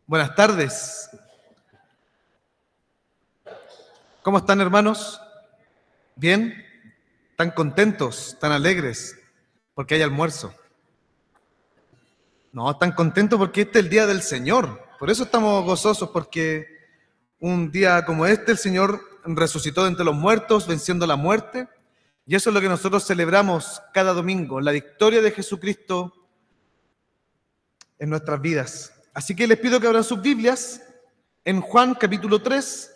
Buenas tardes. ¿Cómo están, hermanos? ¿Bien? ¿Están contentos? ¿Están alegres? Porque hay almuerzo. No, están contentos porque este es el día del Señor. Por eso estamos gozosos, porque un día como este el Señor resucitó de entre los muertos, venciendo la muerte. Y eso es lo que nosotros celebramos cada domingo, la victoria de Jesucristo en nuestras vidas. Así que les pido que abran sus Biblias en Juan capítulo 3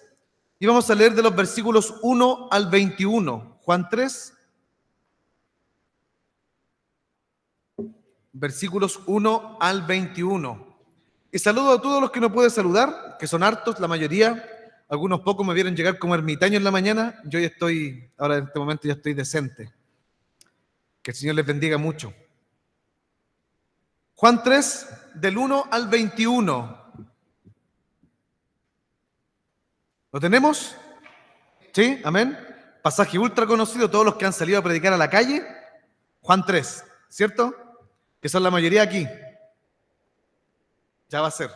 y vamos a leer de los versículos 1 al 21. Juan 3, versículos 1 al 21. Y saludo a todos los que no pueden saludar, que son hartos, la mayoría. Algunos pocos me vieron llegar como ermitaño en la mañana. Yo ya estoy, ahora en este momento ya estoy decente. Que el Señor les bendiga mucho. Juan 3, del 1 al 21. ¿Lo tenemos? ¿Sí? Amén. Pasaje ultra conocido, todos los que han salido a predicar a la calle. Juan 3, ¿cierto? Que son la mayoría aquí. Ya va a ser.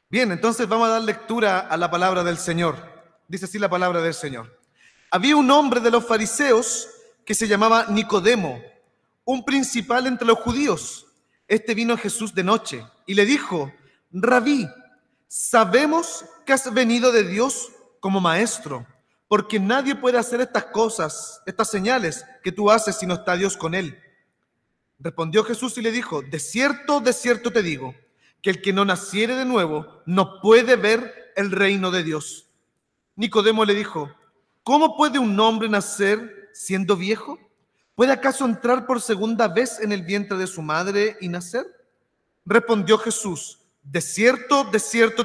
Bien, entonces vamos a dar lectura a la palabra del Señor. Dice así la palabra del Señor. Había un hombre de los fariseos que se llamaba Nicodemo, un principal entre los judíos. Este vino a Jesús de noche y le dijo: Rabí, sabemos que has venido de Dios como maestro, porque nadie puede hacer estas cosas, estas señales que tú haces si no está Dios con él. Respondió Jesús y le dijo: de cierto te digo, que el que no naciere de nuevo no puede ver el reino de Dios. Nicodemo le dijo: ¿cómo puede un hombre nacer siendo viejo? ¿Puede acaso entrar por segunda vez en el vientre de su madre y nacer? Respondió Jesús: de cierto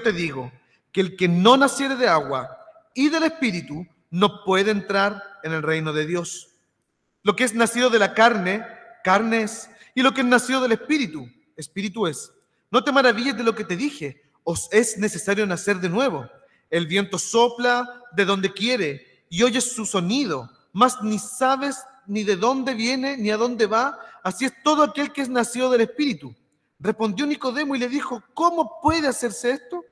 te digo, que el que no naciere de agua y del Espíritu no puede entrar en el reino de Dios. Lo que es nacido de la carne, carne es, y lo que es nacido del Espíritu, Espíritu es. No te maravilles de lo que te dije, os es necesario nacer de nuevo. El viento sopla de donde quiere y oyes su sonido, mas ni sabes ni de dónde viene ni a dónde va. Así es todo aquel que es nacido del Espíritu. Respondió Nicodemo y le dijo: ¿cómo puede hacerse esto?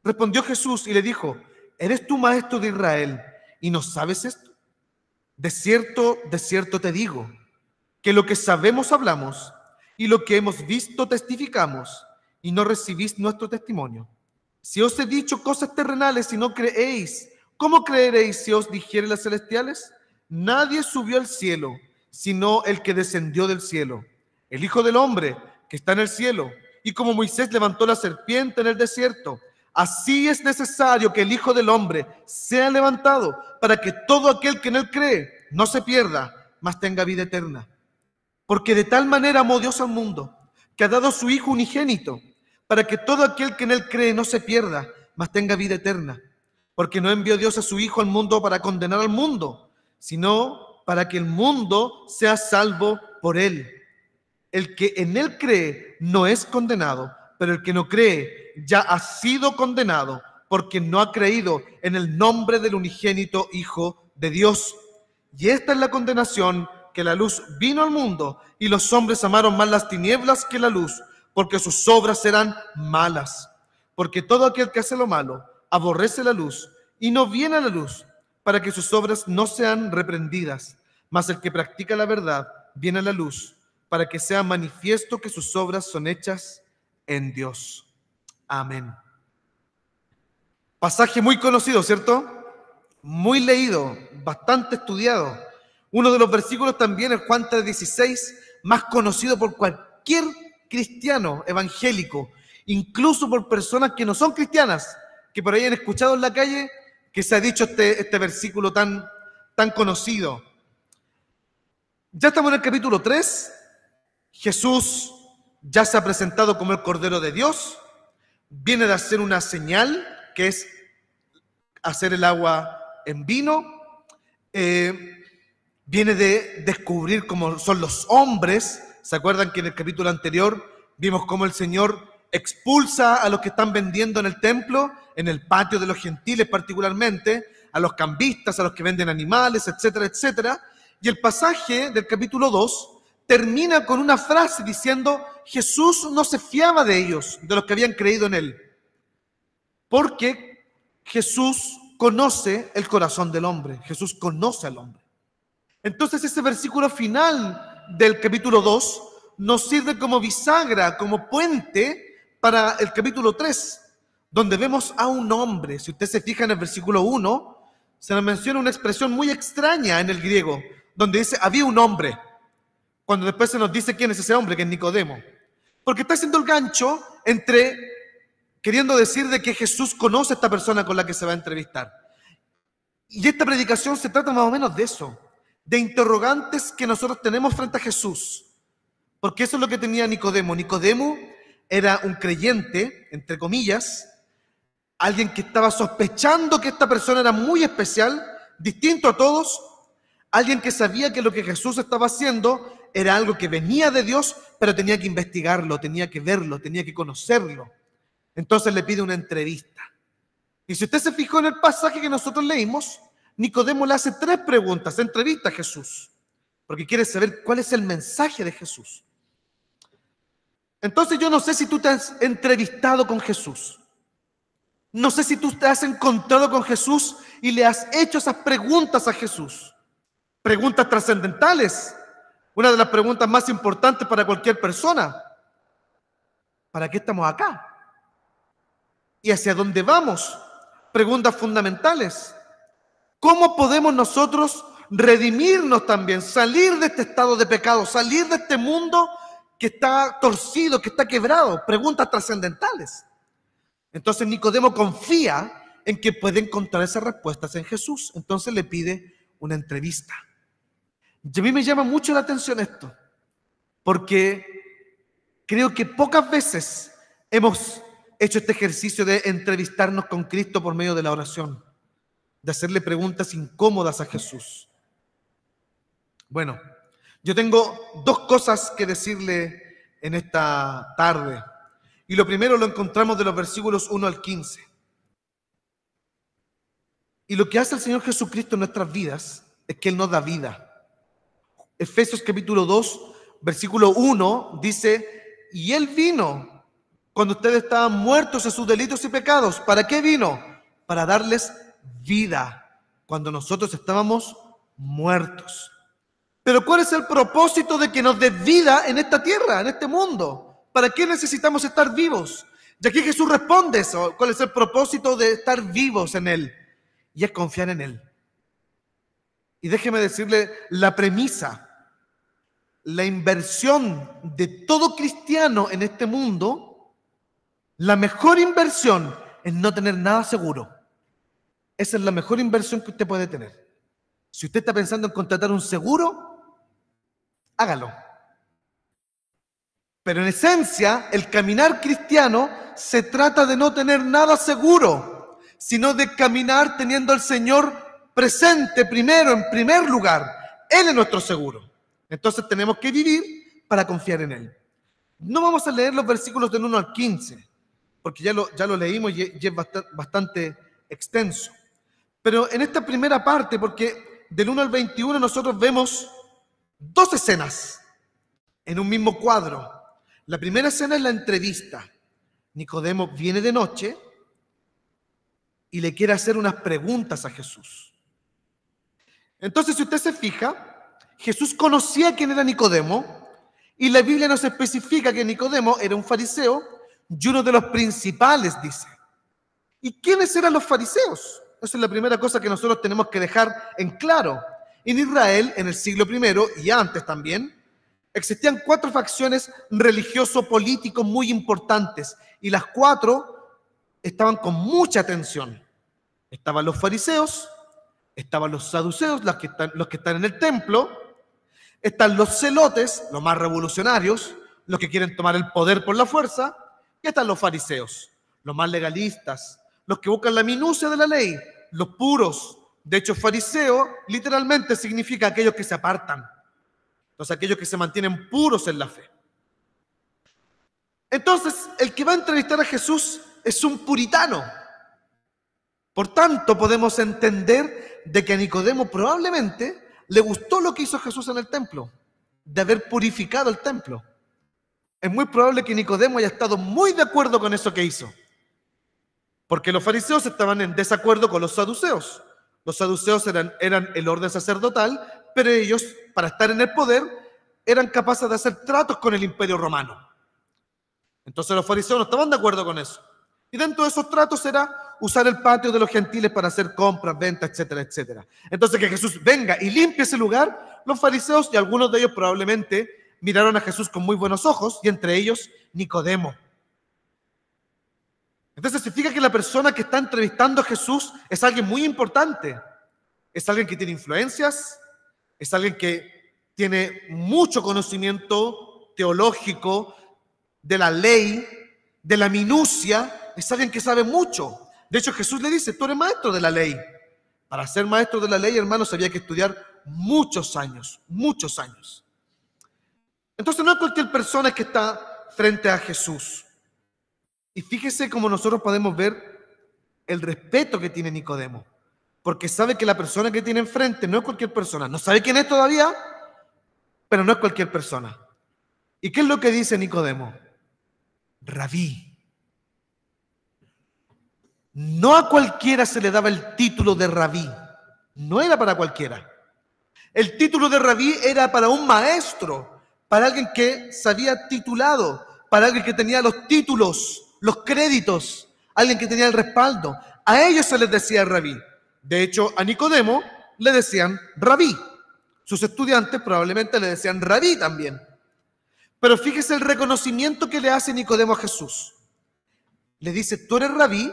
Respondió Jesús y le dijo: ¿eres tú maestro de Israel y no sabes esto? De cierto te digo, que lo que sabemos hablamos y lo que hemos visto testificamos, y no recibís nuestro testimonio. Si os he dicho cosas terrenales y no creéis, ¿cómo creeréis si os dijere las celestiales? Nadie subió al cielo, sino el que descendió del cielo, el Hijo del Hombre que está en el cielo. Y como Moisés levantó la serpiente en el desierto, así es necesario que el Hijo del Hombre sea levantado, para que todo aquel que en él cree no se pierda, mas tenga vida eterna. Porque de tal manera amó Dios al mundo, que ha dado a su Hijo unigénito, para que todo aquel que en él cree no se pierda, mas tenga vida eterna. Porque no envió Dios a su Hijo al mundo para condenar al mundo, sino para que el mundo sea salvo por él. El que en él cree no es condenado, pero el que no cree ya ha sido condenado, porque no ha creído en el nombre del unigénito Hijo de Dios. Y esta es la condenación, que la luz vino al mundo y los hombres amaron más las tinieblas que la luz, porque sus obras eran malas. Porque todo aquel que hace lo malo aborrece la luz y no viene a la luz, para que sus obras no sean reprendidas. Mas el que practica la verdad viene a la luz, para que sea manifiesto que sus obras son hechas en Dios. Amén. Pasaje muy conocido, ¿cierto? Muy leído, bastante estudiado. Uno de los versículos también es Juan 3:16, más conocido por cualquier cristiano evangélico, incluso por personas que no son cristianas, que por ahí han escuchado en la calle que se ha dicho este versículo tan conocido. Ya estamos en el capítulo 3. Jesús ya se ha presentado como el Cordero de Dios. Viene de hacer una señal, que es hacer el agua en vino. Viene de descubrir cómo son los hombres. ¿Se acuerdan que en el capítulo anterior vimos cómo el Señor expulsa a los que están vendiendo en el templo, en el patio de los gentiles particularmente, a los cambistas, a los que venden animales, etcétera, etcétera? Y el pasaje del capítulo 2 termina con una frase diciendo: Jesús no se fiaba de ellos, de los que habían creído en él, porque Jesús conoce el corazón del hombre, Jesús conoce al hombre. Entonces ese versículo final del capítulo 2 nos sirve como bisagra, como puente para el capítulo 3, donde vemos a un hombre. Si usted se fija en el versículo 1, se nos menciona una expresión muy extraña en el griego, donde dice: había un hombre, cuando después se nos dice quién es ese hombre, que es Nicodemo, porque está haciendo el gancho entre queriendo decir de que Jesús conoce a esta persona con la que se va a entrevistar. Y esta predicación se trata más o menos de eso, de interrogantes que nosotros tenemos frente a Jesús, porque eso es lo que tenía Nicodemo. Nicodemo era un creyente, entre comillas, alguien que estaba sospechando que esta persona era muy especial, distinto a todos, alguien que sabía que lo que Jesús estaba haciendo era algo que venía de Dios, pero tenía que investigarlo, tenía que verlo, tenía que conocerlo. Entonces le pide una entrevista. Y si usted se fijó en el pasaje que nosotros leímos, Nicodemo le hace 3 preguntas, entrevista a Jesús, porque quiere saber cuál es el mensaje de Jesús. Entonces yo no sé si tú te has entrevistado con Jesús. No sé si tú te has encontrado con Jesús y le has hecho esas preguntas a Jesús. Preguntas trascendentales. Una de las preguntas más importantes para cualquier persona. ¿Para qué estamos acá? ¿Y hacia dónde vamos? Preguntas fundamentales. ¿Cómo podemos nosotros redimirnos también? Salir de este estado de pecado, salir de este mundo que está torcido, que está quebrado. Preguntas trascendentales. Entonces Nicodemo confía en que puede encontrar esas respuestas en Jesús. Entonces le pide una entrevista. Y a mí me llama mucho la atención esto, porque creo que pocas veces hemos hecho este ejercicio de entrevistarnos con Cristo por medio de la oración, de hacerle preguntas incómodas a Jesús. Bueno, yo tengo 2 cosas que decirle en esta tarde. Y lo primero lo encontramos de los versículos 1 al 15. Y lo que hace el Señor Jesucristo en nuestras vidas es que Él nos da vida. Efesios capítulo 2, versículo 1 dice: y Él vino cuando ustedes estaban muertos en sus delitos y pecados. ¿Para qué vino? Para darles vida cuando nosotros estábamos muertos. Pero ¿cuál es el propósito de que nos dé vida en esta tierra, en este mundo? ¿Para qué necesitamos estar vivos? Y aquí Jesús responde eso. ¿Cuál es el propósito de estar vivos en Él? Y es confiar en Él. Y déjeme decirle la premisa, la inversión de todo cristiano en este mundo, la mejor inversión es no tener nada seguro. Esa es la mejor inversión que usted puede tener. Si usted está pensando en contratar un seguro, hágalo. Pero en esencia, el caminar cristiano se trata de no tener nada seguro, sino de caminar teniendo al Señor presente primero, en primer lugar. Él es nuestro seguro. Entonces tenemos que vivir para confiar en Él. No vamos a leer los versículos del 1 al 15, porque ya lo leímos y es bastante extenso. Pero en esta primera parte, porque del 1 al 21 nosotros vemos 2 escenas en un mismo cuadro. La primera escena es la entrevista. Nicodemo viene de noche y le quiere hacer unas preguntas a Jesús. Entonces, si usted se fija, Jesús conocía quién era Nicodemo y la Biblia nos especifica que Nicodemo era un fariseo y uno de los principales, dice. ¿Y quiénes eran los fariseos? Esa es la primera cosa que nosotros tenemos que dejar en claro. En Israel, en el siglo I y antes también, existían 4 facciones religioso-políticos muy importantes y las 4 estaban con mucha atención. Estaban los fariseos, estaban los saduceos, los que están en el templo, están los celotes, los más revolucionarios, los que quieren tomar el poder por la fuerza, y están los fariseos, los más legalistas, los que buscan la minucia de la ley, los puros. De hecho, fariseo literalmente significa aquellos que se apartan. Entonces, aquellos que se mantienen puros en la fe. Entonces, el que va a entrevistar a Jesús es un puritano. Por tanto, podemos entender de que a Nicodemo probablemente le gustó lo que hizo Jesús en el templo. de haber purificado el templo. Es muy probable que Nicodemo haya estado muy de acuerdo con eso que hizo, porque los fariseos estaban en desacuerdo con los saduceos. Los saduceos eran el orden sacerdotal, pero ellos, para estar en el poder, eran capaces de hacer tratos con el imperio romano. Entonces los fariseos no estaban de acuerdo con eso. Y dentro de esos tratos era usar el patio de los gentiles para hacer compras, ventas, etcétera, etcétera. Entonces que Jesús venga y limpie ese lugar, los fariseos y algunos de ellos probablemente miraron a Jesús con muy buenos ojos, y entre ellos Nicodemo. Entonces se fija que la persona que está entrevistando a Jesús es alguien muy importante. Es alguien que tiene influencias, es alguien que tiene mucho conocimiento teológico de la ley, de la minucia, es alguien que sabe mucho. De hecho, Jesús le dice, tú eres maestro de la ley. Para ser maestro de la ley, hermanos, había que estudiar muchos años, muchos años. Entonces no es cualquier persona que está frente a Jesús. Y fíjese cómo nosotros podemos ver el respeto que tiene Nicodemo, porque sabe que la persona que tiene enfrente no es cualquier persona. No sabe quién es todavía, pero no es cualquier persona. ¿Y qué es lo que dice Nicodemo? Rabí. No a cualquiera se le daba el título de rabí. No era para cualquiera. El título de rabí era para un maestro, para alguien que se había titulado, para alguien que tenía los títulos, los créditos, alguien que tenía el respaldo. A ellos se les decía rabí. De hecho, a Nicodemo le decían rabí. Sus estudiantes probablemente le decían rabí también. Pero fíjese el reconocimiento que le hace Nicodemo a Jesús. Le dice, tú eres rabí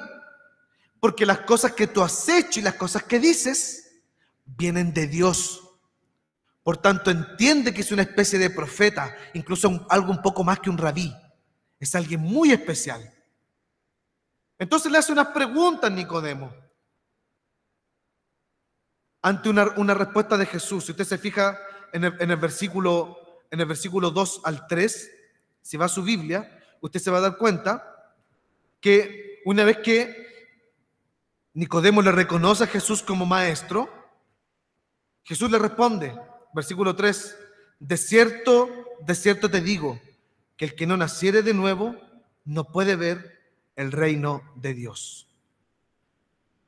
porque las cosas que tú has hecho y las cosas que dices vienen de Dios. Por tanto, entiende que es una especie de profeta, incluso algo un poco más que un rabí. Es alguien muy especial. Entonces le hace unas preguntas a Nicodemo. Ante una respuesta de Jesús, si usted se fija en el versículo 2 al 3, si va a su Biblia, usted se va a dar cuenta que una vez que Nicodemo le reconoce a Jesús como maestro, Jesús le responde, versículo 3, de cierto te digo, que el que no naciere de nuevo no puede ver el reino de Dios.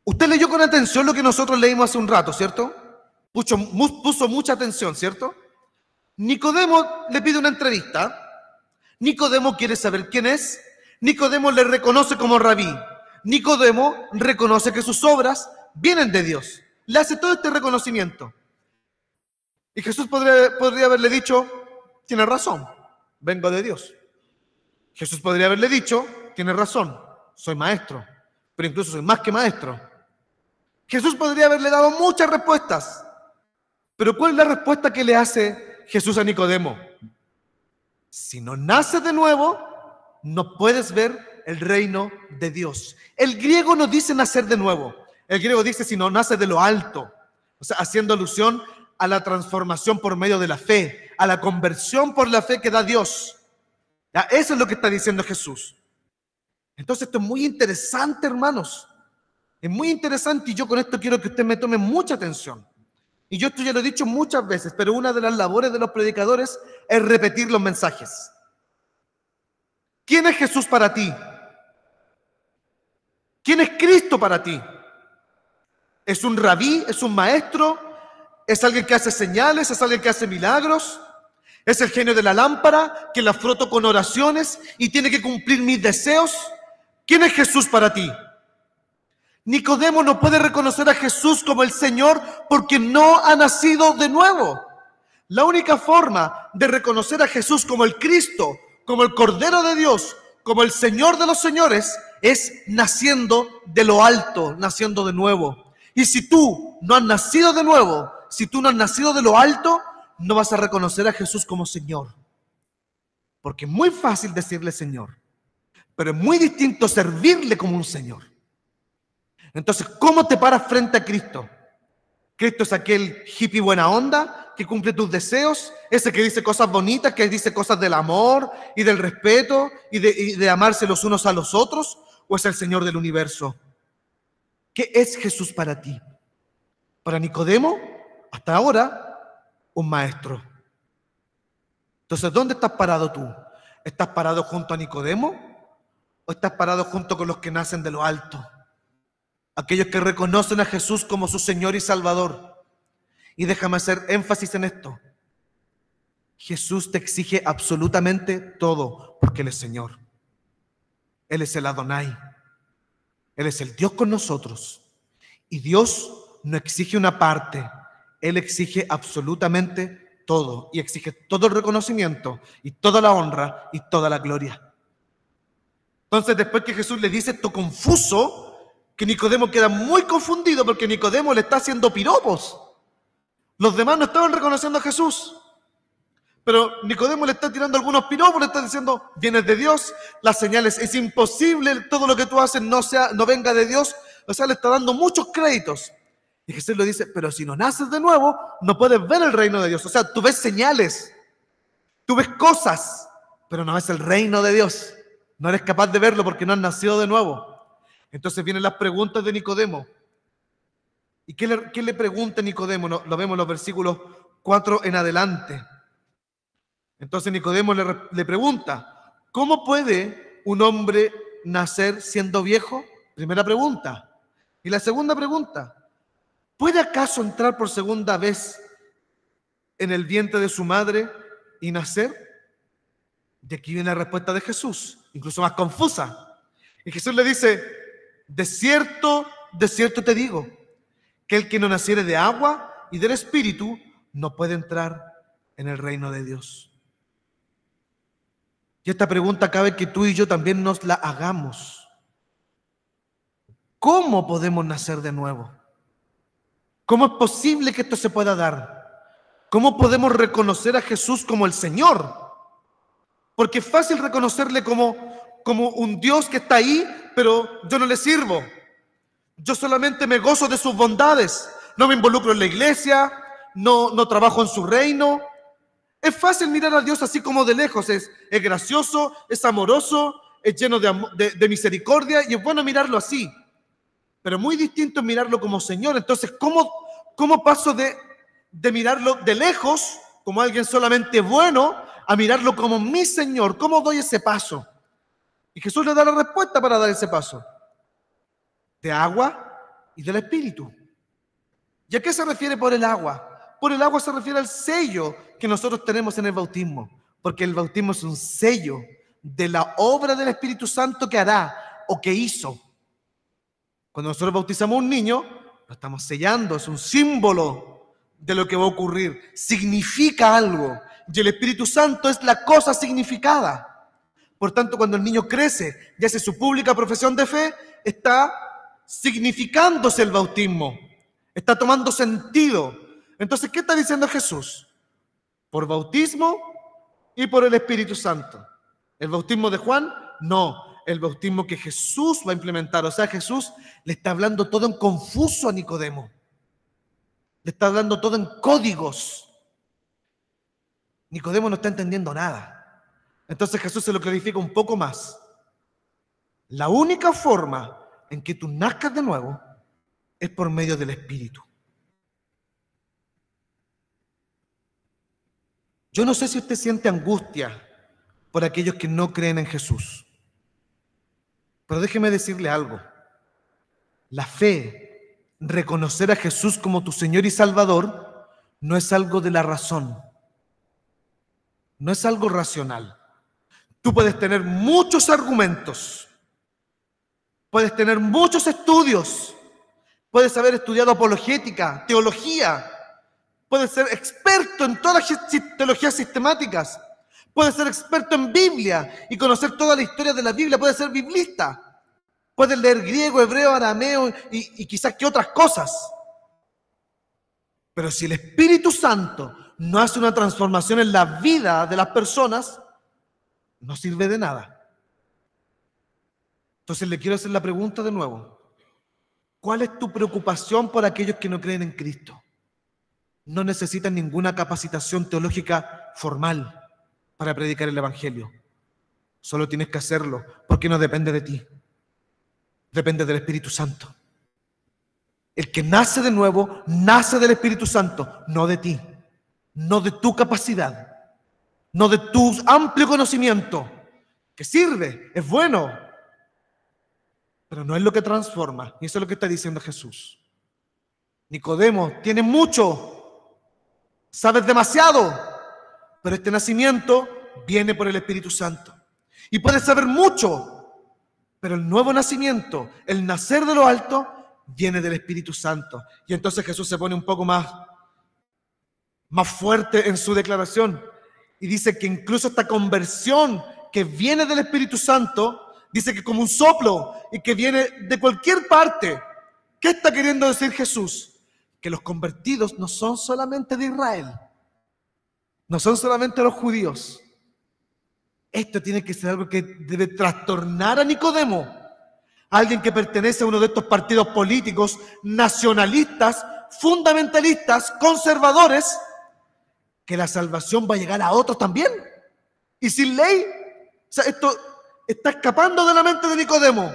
Usted leyó con atención lo que nosotros leímos hace un rato, ¿cierto? Puso mucha atención, ¿cierto? Nicodemo le pide una entrevista. Nicodemo quiere saber quién es. Nicodemo le reconoce como rabí. Nicodemo reconoce que sus obras vienen de Dios. Le hace todo este reconocimiento. Y Jesús podría haberle dicho, tiene razón, vengo de Dios. Jesús podría haberle dicho, tiene razón, soy maestro, pero incluso soy más que maestro. Jesús podría haberle dado muchas respuestas. Pero ¿cuál es la respuesta que le hace Jesús a Nicodemo? Si no naces de nuevo, no puedes ver el reino de Dios. El griego no dice nacer de nuevo. El griego dice si no naces de lo alto. O sea, haciendo alusión a la transformación por medio de la fe, a la conversión por la fe que da Dios. ¿Ya? Eso es lo que está diciendo Jesús. Entonces esto es muy interesante, hermanos. Es muy interesante y yo con esto quiero que usted me tome mucha atención. Y yo esto ya lo he dicho muchas veces, pero una de las labores de los predicadores es repetir los mensajes. ¿Quién es Jesús para ti? ¿Quién es Cristo para ti? ¿Es un rabí? ¿Es un maestro? ¿Es alguien que hace señales? ¿Es alguien que hace milagros? ¿Es el genio de la lámpara que la froto con oraciones y tiene que cumplir mis deseos? ¿Quién es Jesús para ti? Nicodemo no puede reconocer a Jesús como el Señor porque no ha nacido de nuevo. La única forma de reconocer a Jesús como el Cristo, como el Cordero de Dios, como el Señor de los señores, es naciendo de lo alto, naciendo de nuevo. Y si tú no has nacido de nuevo, si tú no has nacido de lo alto, no vas a reconocer a Jesús como Señor. Porque es muy fácil decirle Señor, pero es muy distinto servirle como un Señor. Entonces, ¿cómo te paras frente a Cristo? Cristo es aquel hippie buena onda que cumple tus deseos, ese que dice cosas bonitas, que dice cosas del amor y del respeto y de amarse los unos a los otros, ¿o es el Señor del universo? ¿Qué es Jesús para ti? Para Nicodemo, hasta ahora, un maestro. Entonces, ¿dónde estás parado tú? ¿Estás parado junto a Nicodemo o estás parado junto con los que nacen de lo alto? Aquellos que reconocen a Jesús como su Señor y Salvador. Y déjame hacer énfasis en esto. Jesús te exige absolutamente todo porque Él es Señor. Él es el Adonai. Él es el Dios con nosotros. Y Dios no exige una parte. Él exige absolutamente todo. Y exige todo el reconocimiento y toda la honra y toda la gloria. Entonces, después que Jesús le dice esto confuso, que Nicodemo queda muy confundido porque Nicodemo le está haciendo piropos. Los demás no estaban reconociendo a Jesús. Pero Nicodemo le está tirando algunos piropos, le está diciendo, vienes de Dios, las señales, es imposible, todo lo que tú haces no venga de Dios. O sea, le está dando muchos créditos. Y Jesús le dice, pero si no naces de nuevo, no puedes ver el reino de Dios. O sea, tú ves señales, tú ves cosas, pero no ves el reino de Dios. No eres capaz de verlo porque no has nacido de nuevo. Entonces vienen las preguntas de Nicodemo. ¿Y qué le pregunta Nicodemo? Lo vemos en los versículos 4 en adelante. Entonces Nicodemo le pregunta, ¿cómo puede un hombre nacer siendo viejo? Primera pregunta. Y la segunda pregunta, ¿puede acaso entrar por segunda vez en el vientre de su madre y nacer? De aquí viene la respuesta de Jesús, incluso más confusa. Y Jesús le dice, de cierto te digo, que el que no naciere de agua y del Espíritu no puede entrar en el reino de Dios. Y esta pregunta cabe que tú y yo también nos la hagamos. ¿Cómo podemos nacer de nuevo? ¿Cómo es posible que esto se pueda dar? ¿Cómo podemos reconocer a Jesús como el Señor? Porque es fácil reconocerle como un Dios que está ahí, pero yo no le sirvo. Yo solamente me gozo de sus bondades. No me involucro en la iglesia, no trabajo en su reino. Es fácil mirar a Dios así como de lejos. Es gracioso, es amoroso, es lleno de misericordia y es bueno mirarlo así. Pero muy distinto es mirarlo como Señor. Entonces, ¿cómo paso de mirarlo de lejos como alguien solamente bueno a mirarlo como mi Señor? ¿Cómo doy ese paso? Y Jesús le da la respuesta para dar ese paso. De agua y del Espíritu. ¿Y a qué se refiere por el agua? Por el agua se refiere al sello que nosotros tenemos en el bautismo, porque el bautismo es un sello de la obra del Espíritu Santo que hará o que hizo. Cuando nosotros bautizamos a un niño, lo estamos sellando, es un símbolo de lo que va a ocurrir, significa algo, y el Espíritu Santo es la cosa significada. Por tanto, cuando el niño crece y hace su pública profesión de fe, está significándose el bautismo, está tomando sentido. Entonces, ¿qué está diciendo Jesús? Por bautismo y por el Espíritu Santo. ¿El bautismo de Juan? No, el bautismo que Jesús va a implementar. O sea, Jesús le está hablando todo en confuso a Nicodemo. Le está hablando todo en códigos. Nicodemo no está entendiendo nada. Entonces Jesús se lo clarifica un poco más. La única forma en que tú nazcas de nuevo es por medio del Espíritu. Yo no sé si usted siente angustia por aquellos que no creen en Jesús. Pero déjeme decirle algo. La fe, reconocer a Jesús como tu Señor y Salvador, no es algo de la razón. No es algo racional. Tú puedes tener muchos argumentos. Puedes tener muchos estudios. Puedes haber estudiado apologética, teología. Puedes ser experto en todas las teologías sistemáticas. Puedes ser experto en Biblia y conocer toda la historia de la Biblia. Puedes ser biblista. Puedes leer griego, hebreo, arameo y quizás que otras cosas. Pero si el Espíritu Santo no hace una transformación en la vida de las personas, no sirve de nada. Entonces le quiero hacer la pregunta de nuevo. ¿Cuál es tu preocupación por aquellos que no creen en Cristo? No necesitan ninguna capacitación teológica formal para predicar el Evangelio. Solo tienes que hacerlo porque no depende de ti. Depende del Espíritu Santo. El que nace de nuevo, nace del Espíritu Santo, no de ti, no de tu capacidad. no de tu amplio conocimiento, que sirve, es bueno, pero no es lo que transforma. Y eso es lo que está diciendo Jesús. Nicodemo, tienes mucho, sabes demasiado, pero este nacimiento viene por el Espíritu Santo. Y puedes saber mucho, pero el nuevo nacimiento, el nacer de lo alto, viene del Espíritu Santo. Y entonces Jesús se pone un poco más fuerte en su declaración y dice que incluso esta conversión que viene del Espíritu Santo, dice que como un soplo y que viene de cualquier parte. ¿Qué está queriendo decir Jesús? Que los convertidos no son solamente de Israel, no son solamente los judíos. Esto tiene que ser algo que debe trastornar a Nicodemo, alguien que pertenece a uno de estos partidos políticos nacionalistas, fundamentalistas, conservadores, que la salvación va a llegar a otros también, y sin ley. O sea, esto está escapando de la mente de Nicodemo.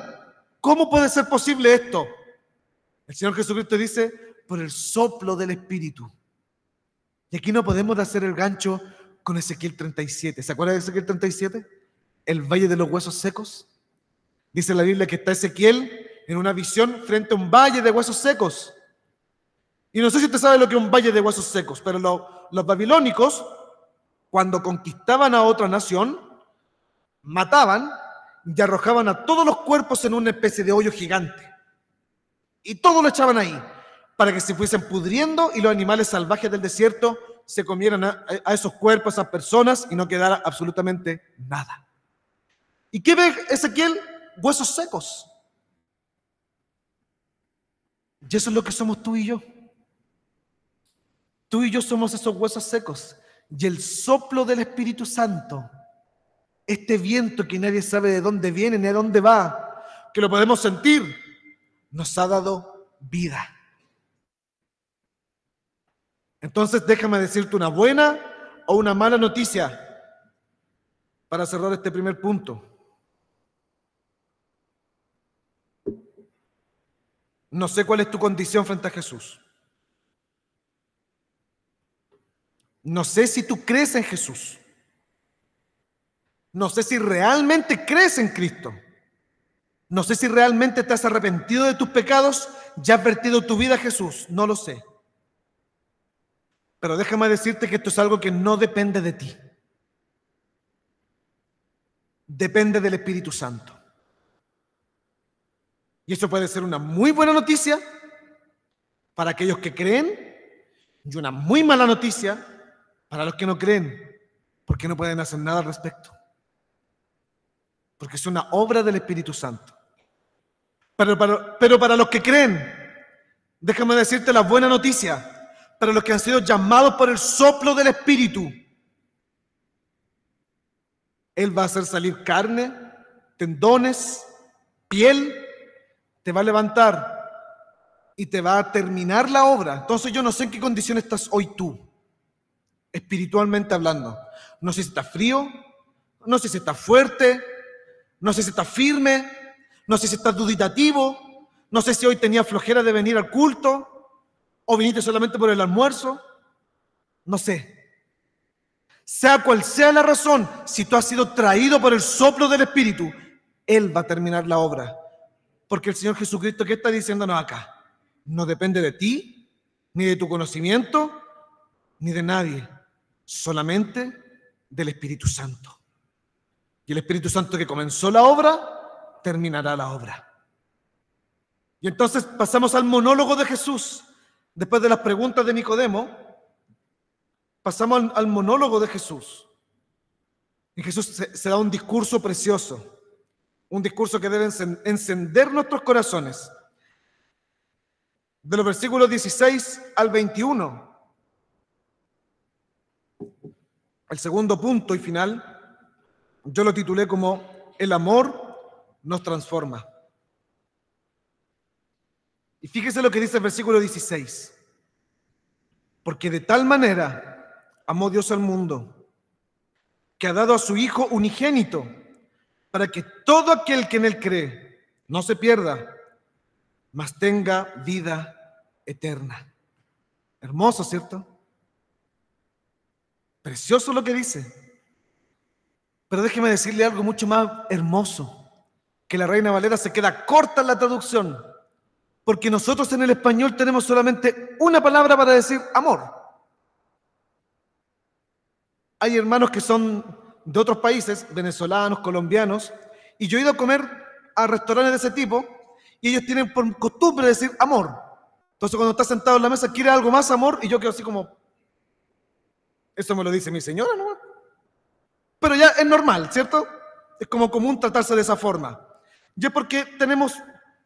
¿Cómo puede ser posible esto? El Señor Jesucristo dice, por el soplo del Espíritu. Y aquí no podemos hacer el gancho con Ezequiel 37. ¿Se acuerdan de Ezequiel 37? El valle de los huesos secos. Dice la Biblia que está Ezequiel en una visión frente a un valle de huesos secos. Y no sé si usted sabe lo que es un valle de huesos secos, pero los babilónicos, cuando conquistaban a otra nación, mataban y arrojaban a todos los cuerpos en una especie de hoyo gigante. Y todo lo echaban ahí, para que se fuesen pudriendo y los animales salvajes del desierto se comieran a esos cuerpos, a esas personas, y no quedara absolutamente nada. ¿Y qué ve Ezequiel? Huesos secos. Y eso es lo que somos tú y yo. Tú y yo somos esos huesos secos. Y el soplo del Espíritu Santo, este viento que nadie sabe de dónde viene ni a dónde va, que lo podemos sentir, nos ha dado vida. Entonces déjame decirte una buena o una mala noticia para cerrar este primer punto. No sé cuál es tu condición frente a Jesús. No sé si tú crees en Jesús. No sé si realmente crees en Cristo. No sé si realmente te has arrepentido de tus pecados y has vertido tu vida a Jesús. No lo sé. Pero déjame decirte que esto es algo que no depende de ti. Depende del Espíritu Santo. Y eso puede ser una muy buena noticia para aquellos que creen y una muy mala noticia para los que no creen, porque no pueden hacer nada al respecto. Porque es una obra del Espíritu Santo. Pero para los que creen, déjame decirte la buena noticia. Para los que han sido llamados por el soplo del Espíritu, Él va a hacer salir carne, tendones, piel, te va a levantar y te va a terminar la obra. Entonces yo no sé en qué condición estás hoy tú, espiritualmente hablando. No sé si estás frío, no sé si estás fuerte, no sé si estás firme, no sé si estás duditativo, no sé si hoy tenías flojera de venir al culto o viniste solamente por el almuerzo. No sé. Sea cual sea la razón, si tú has sido traído por el soplo del Espíritu, Él va a terminar la obra. Porque el Señor Jesucristo, ¿qué está diciéndonos acá? No depende de ti, ni de tu conocimiento, ni de nadie. Solamente del Espíritu Santo. Y el Espíritu Santo que comenzó la obra, terminará la obra. Y entonces pasamos al monólogo de Jesús. Después de las preguntas de Nicodemo, pasamos al monólogo de Jesús. Y Jesús se da un discurso precioso. Un discurso que debe encender nuestros corazones. De los versículos 16 al 21. El segundo punto y final, yo lo titulé como el amor nos transforma. Y fíjese lo que dice el versículo 16. Porque de tal manera amó Dios al mundo, que ha dado a su Hijo unigénito, para que todo aquel que en Él cree no se pierda, mas tenga vida eterna. Hermoso, ¿cierto? Precioso lo que dice. Pero déjeme decirle algo mucho más hermoso, que la Reina Valera se queda corta en la traducción, porque nosotros en el español tenemos solamente una palabra para decir amor. Hay hermanos que son de otros países, venezolanos, colombianos, y yo he ido a comer a restaurantes de ese tipo, y ellos tienen por costumbre decir amor. Entonces cuando está sentado en la mesa, ¿quiere algo más, amor? Y yo quedo así como, eso me lo dice mi señora, ¿no? Pero ya es normal, ¿cierto? Es como común tratarse de esa forma. Y es porque tenemos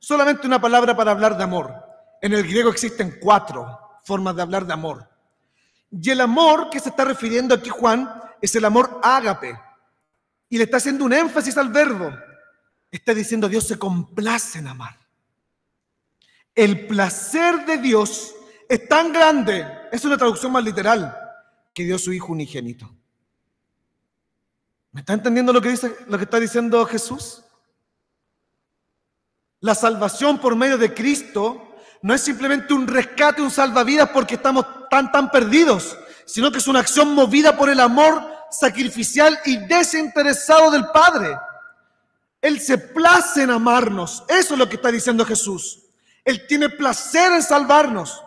solamente una palabra para hablar de amor. En el griego existen 4 formas de hablar de amor. Y el amor que se está refiriendo aquí Juan es el amor ágape. Y le está haciendo un énfasis al verbo. Está diciendo Dios se complace en amar. El placer de Dios es tan grande, es una traducción más literal, que dio su Hijo unigénito. ¿Me está entendiendo lo que está diciendo Jesús? La salvación por medio de Cristo no es simplemente un rescate, un salvavidas porque estamos tan perdidos, sino que es una acción movida por el amor sacrificial y desinteresado del Padre. Él se place en amarnos. Eso es lo que está diciendo Jesús. Él tiene placer en salvarnos.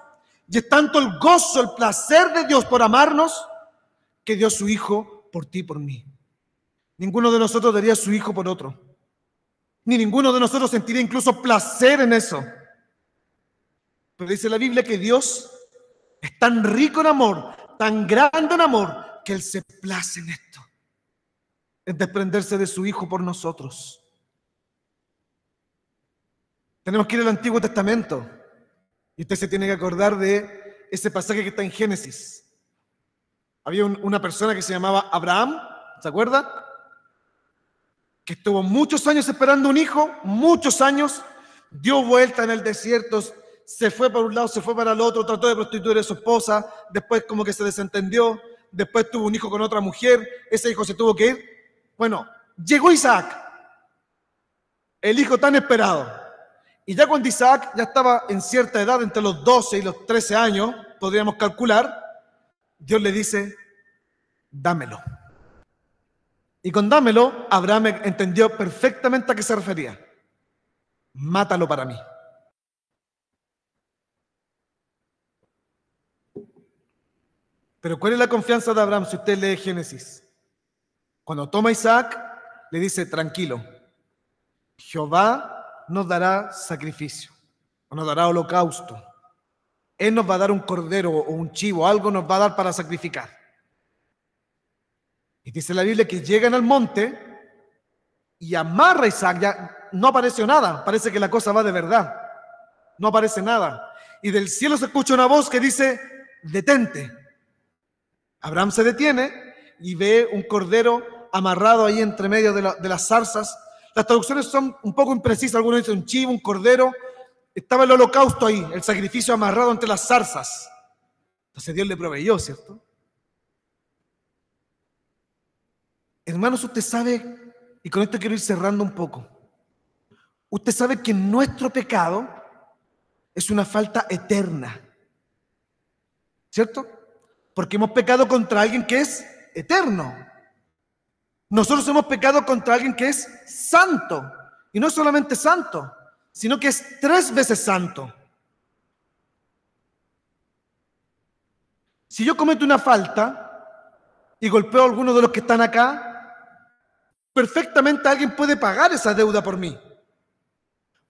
Y es tanto el gozo, el placer de Dios por amarnos, que dio su Hijo por ti y por mí. Ninguno de nosotros daría a su Hijo por otro. Ni ninguno de nosotros sentiría incluso placer en eso. Pero dice la Biblia que Dios es tan rico en amor, tan grande en amor, que Él se place en esto, en desprenderse de su Hijo por nosotros. Tenemos que ir al Antiguo Testamento y usted se tiene que acordar de ese pasaje que está en Génesis. Había una persona que se llamaba Abraham, ¿se acuerda? Que estuvo muchos años esperando un hijo, muchos años, dio vuelta en el desierto, se fue para un lado, se fue para el otro, trató de prostituir a su esposa, después como que se desentendió, después tuvo un hijo con otra mujer, ese hijo se tuvo que ir. Bueno, llegó Isaac, el hijo tan esperado. Y ya cuando Isaac ya estaba en cierta edad, entre los 12 y los 13 años, podríamos calcular, Dios le dice, dámelo. Y con dámelo, Abraham entendió perfectamente a qué se refería. Mátalo para mí. Pero ¿cuál es la confianza de Abraham si usted lee Génesis? Cuando toma a Isaac, le dice, tranquilo, Jehová nos dará sacrificio, o nos dará holocausto. Él nos va a dar un cordero o un chivo, algo nos va a dar para sacrificar. Y dice la Biblia que llegan al monte y amarra a Isaac. Ya no apareció nada, parece que la cosa va de verdad. No aparece nada. Y del cielo se escucha una voz que dice, detente. Abraham se detiene y ve un cordero amarrado ahí entre medio de las zarzas. Las traducciones son un poco imprecisas, algunos dicen un chivo, un cordero. Estaba el holocausto ahí, el sacrificio amarrado entre las zarzas. Entonces Dios le proveyó, ¿cierto? Hermanos, usted sabe, y con esto quiero ir cerrando un poco, usted sabe que nuestro pecado es una falta eterna, ¿cierto? Porque hemos pecado contra alguien que es eterno. Nosotros hemos pecado contra alguien que es santo, y no solamente santo, sino que es 3 veces santo. Si yo cometo una falta y golpeo a alguno de los que están acá, perfectamente alguien puede pagar esa deuda por mí.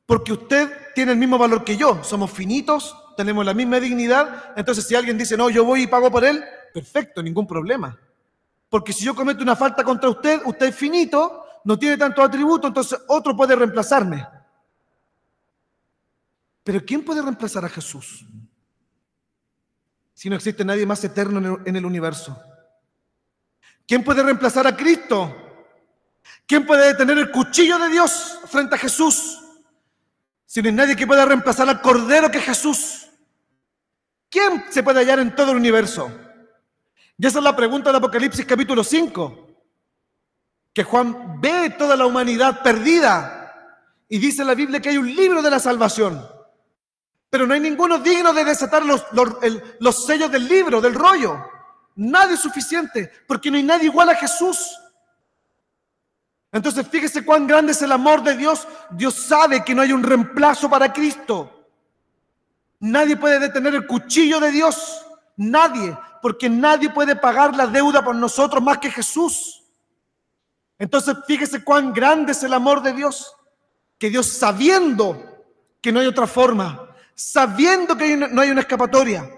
Porque usted tiene el mismo valor que yo, somos finitos, tenemos la misma dignidad, entonces si alguien dice, no, yo voy y pago por él, perfecto, ningún problema. Porque si yo cometo una falta contra usted, usted es finito, no tiene tantos atributos, entonces otro puede reemplazarme. Pero ¿quién puede reemplazar a Jesús? Si no existe nadie más eterno en el universo. ¿Quién puede reemplazar a Cristo? ¿Quién puede detener el cuchillo de Dios frente a Jesús? Si no hay nadie que pueda reemplazar al Cordero que es Jesús. ¿Quién se puede hallar en todo el universo? Y esa es la pregunta de Apocalipsis capítulo 5. Que Juan ve toda la humanidad perdida y dice en la Biblia que hay un libro de la salvación. Pero no hay ninguno digno de desatar los sellos del libro, del rollo. Nadie es suficiente, porque no hay nadie igual a Jesús. Entonces fíjese cuán grande es el amor de Dios. Dios sabe que no hay un reemplazo para Cristo. Nadie puede detener el cuchillo de Dios. Nadie, porque nadie puede pagar la deuda por nosotros más que Jesús. Entonces fíjese cuán grande es el amor de Dios, que Dios, sabiendo que no hay otra forma, sabiendo que no hay una escapatoria,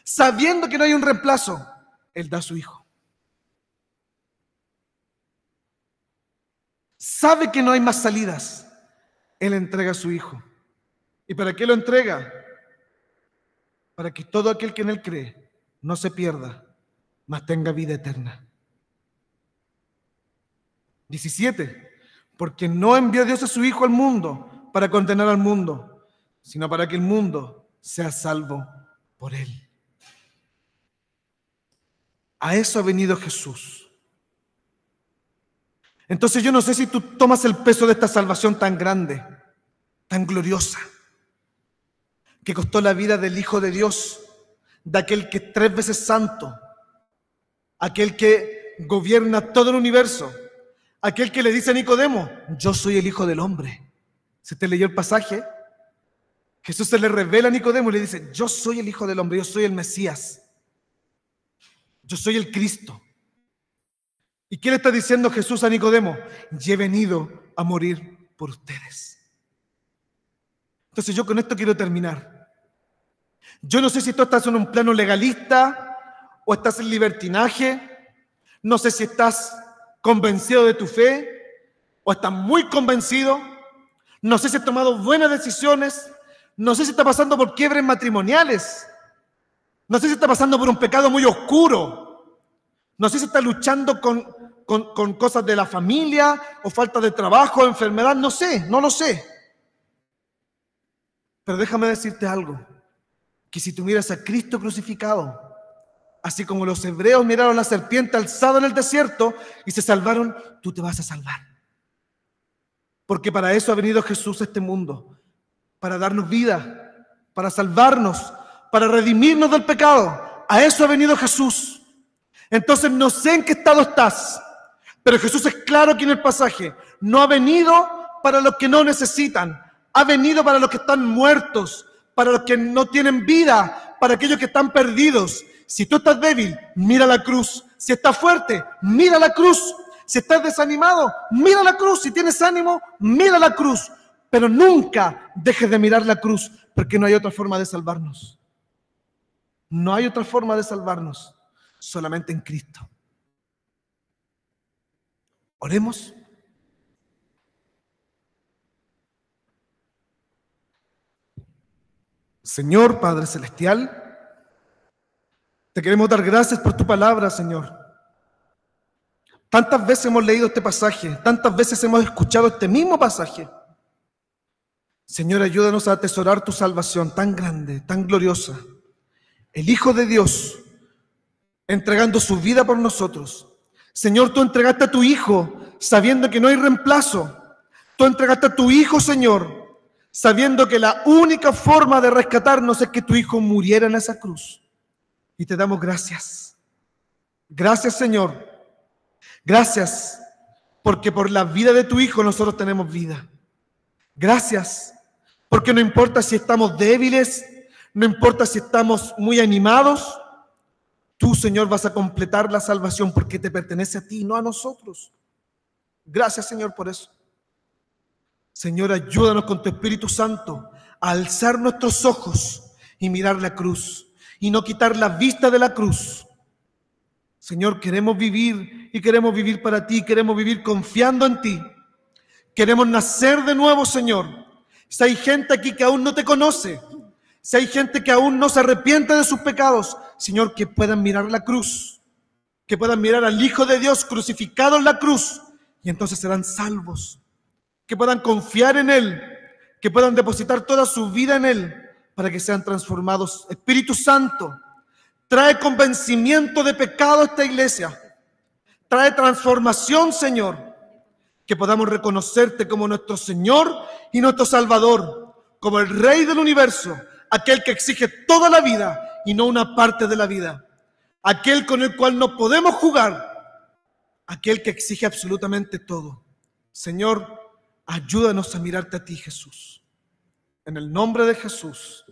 sabiendo que no hay un reemplazo, Él da a su Hijo. Sabe que no hay más salidas, Él entrega a su Hijo. ¿Y para qué lo entrega? Para que todo aquel que en Él cree no se pierda, mas tenga vida eterna. 17. Porque no envió Dios a su Hijo al mundo para condenar al mundo, sino para que el mundo sea salvo por Él. A eso ha venido Jesús. Entonces yo no sé si tú tomas el peso de esta salvación tan grande, tan gloriosa, que costó la vida del Hijo de Dios, de aquel que es 3 veces santo, aquel que gobierna todo el universo, aquel que le dice a Nicodemo: yo soy el Hijo del Hombre. ¿Se te leyó el pasaje? Jesús se le revela a Nicodemo y le dice: yo soy el Hijo del Hombre, yo soy el Mesías, yo soy el Cristo. ¿Y qué le está diciendo Jesús a Nicodemo? Y he venido a morir por ustedes. Entonces yo con esto quiero terminar. Yo no sé si tú estás en un plano legalista o estás en libertinaje. No sé si estás convencido de tu fe o estás muy convencido. No sé si has tomado buenas decisiones. No sé si estás pasando por quiebres matrimoniales. No sé si estás pasando por un pecado muy oscuro. No sé si estás luchando con cosas de la familia o falta de trabajo, enfermedad. No sé, no lo sé. Pero déjame decirte algo, que si tú miras a Cristo crucificado, así como los hebreos miraron a la serpiente alzada en el desierto y se salvaron, tú te vas a salvar. Porque para eso ha venido Jesús a este mundo, para darnos vida, para salvarnos, para redimirnos del pecado. A eso ha venido Jesús. Entonces no sé en qué estado estás, pero Jesús es claro aquí en el pasaje: no ha venido para los que no necesitan, ha venido para los que están muertos, para los que no tienen vida, para aquellos que están perdidos. Si tú estás débil, mira la cruz. Si estás fuerte, mira la cruz. Si estás desanimado, mira la cruz. Si tienes ánimo, mira la cruz. Pero nunca dejes de mirar la cruz, porque no hay otra forma de salvarnos. No hay otra forma de salvarnos, solamente en Cristo. Oremos. Señor Padre Celestial, te queremos dar gracias por tu palabra, Señor. Tantas veces hemos leído este pasaje, tantas veces hemos escuchado este mismo pasaje. Señor, ayúdanos a atesorar tu salvación tan grande, tan gloriosa. El Hijo de Dios entregando su vida por nosotros. Señor, tú entregaste a tu Hijo sabiendo que no hay reemplazo. Tú entregaste a tu Hijo, Señor, sabiendo que la única forma de rescatarnos es que tu Hijo muriera en esa cruz. Y te damos gracias. Gracias, Señor. Gracias, porque por la vida de tu Hijo nosotros tenemos vida. Gracias, porque no importa si estamos débiles, no importa si estamos muy animados, tú, Señor, vas a completar la salvación porque te pertenece a ti, no a nosotros. Gracias, Señor, por eso. Señor, ayúdanos con tu Espíritu Santo a alzar nuestros ojos y mirar la cruz y no quitar la vista de la cruz. Señor, queremos vivir y queremos vivir para ti, queremos vivir confiando en ti. Queremos nacer de nuevo, Señor. Si hay gente aquí que aún no te conoce, si hay gente que aún no se arrepiente de sus pecados, Señor, que puedan mirar la cruz, que puedan mirar al Hijo de Dios crucificado en la cruz y entonces serán salvos. Que puedan confiar en Él, que puedan depositar toda su vida en Él para que sean transformados. Espíritu Santo, trae convencimiento de pecado a esta iglesia. Trae transformación, Señor. Que podamos reconocerte como nuestro Señor y nuestro Salvador, como el Rey del universo, aquel que exige toda la vida y no una parte de la vida, aquel con el cual no podemos jugar, aquel que exige absolutamente todo. Señor, ayúdanos a mirarte a ti, Jesús. En el nombre de Jesús.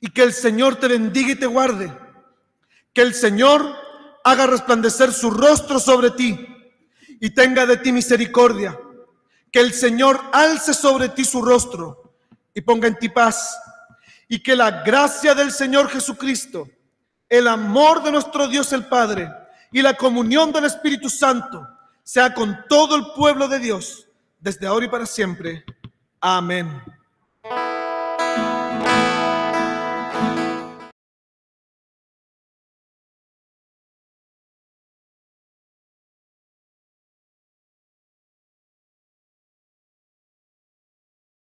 Y que el Señor te bendiga y te guarde. Que el Señor haga resplandecer su rostro sobre ti y tenga de ti misericordia. Que el Señor alce sobre ti su rostro y ponga en ti paz. Y que la gracia del Señor Jesucristo, el amor de nuestro Dios el Padre y la comunión del Espíritu Santo sea con todo el pueblo de Dios, desde ahora y para siempre. Amén.